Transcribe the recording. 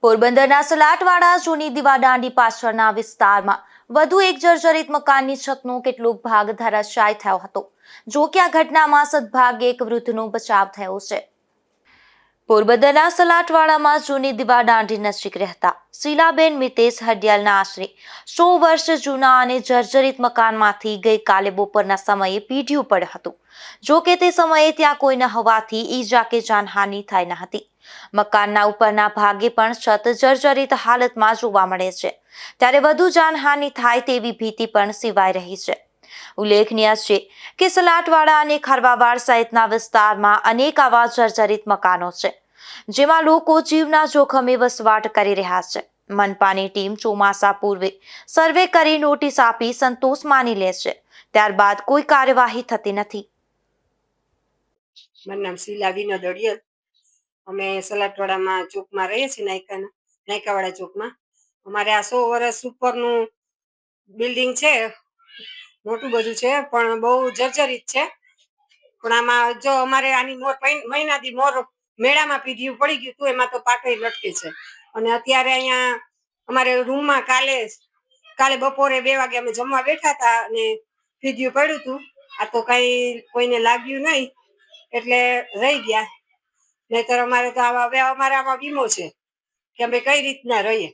પોરબંદરના સલાટવાડા જૂની દીવાદાંડી પાછળના વિસ્તારમાં વધુ એક જર્જરિત મકાનની છતનો કેટલોક ભાગ ધરાશાયી થયો હતો। જો કે આ ઘટનામાં સદભાગ્યે એક વૃદ્ધનો બચાવ થયો છે। પોરબંદરના સલાટવાડામાં જૂની દીવાદાંડી નજીક રહેતા શીલાબેન મિતેશ હડિયાલના આશરે 100 વર્ષ જૂના અને જર્જરિત મકાનમાંથી ગઈકાલે બપોરના સમયે પીડ્યું પડ્યું હતું। જો કે તે સમયે ત્યાં કોઈ ન હોવાથી ઈજા કે જાનહાનિ થઈ ન હતી। મકાનના ઉપરના ભાગે પણ છત જર્જરિત હાલતમાં જોવા મળે છે, ત્યારે વધુ જાનહાનિ થાય તેવી ભીતિ પણ સેવાઈ રહી છે। ઉલ્લેખનીય છે કે સલાટવાડા અને ખારવાવાડ સહિતના વિસ્તારમાં અનેક આવા જર્જરિત મકાનો છે, જેમાં લોકો જીવના જોખમે વસવાટ કરી રહ્યા છે। મનપાની ટીમ ચોમાસા પૂર્વે સર્વે કરી નોટિસ આપી સંતોષ માની લે છે, ત્યારબાદ કોઈ કાર્યવાહી થતી નથી। મારું નામ શીલાબેન હડિયાલ। અમે સલાટવાડામાં ચોકમાં રહીએ છીએ, નાયકાવાડા ચોકમાં। અમારે આ 100 વર્ષ ઉપરનું બિલ્ડિંગ છે, મોટું બધું છે, પણ બહુ જર્જરિત છે। પણ આમાં જો અમારે આની મહિનાથી મોર મેળામાં પીધ્યું પડી ગયું હતું, એમાં તો પાટોય લટકે છે। અને અત્યારે અહીંયા અમારે રૂમમાં કાલે બપોરે 2 વાગે અમે જમવા બેઠા હતા અને પીધ્યું પડ્યું હતું। આ તો કઈ કોઈને લાગ્યું નહીં એટલે રહી ગયા, નહીતર અમારે તો હવે અમારે આમાં વીમો છે કે અમે કઈ રીતના રહીએ।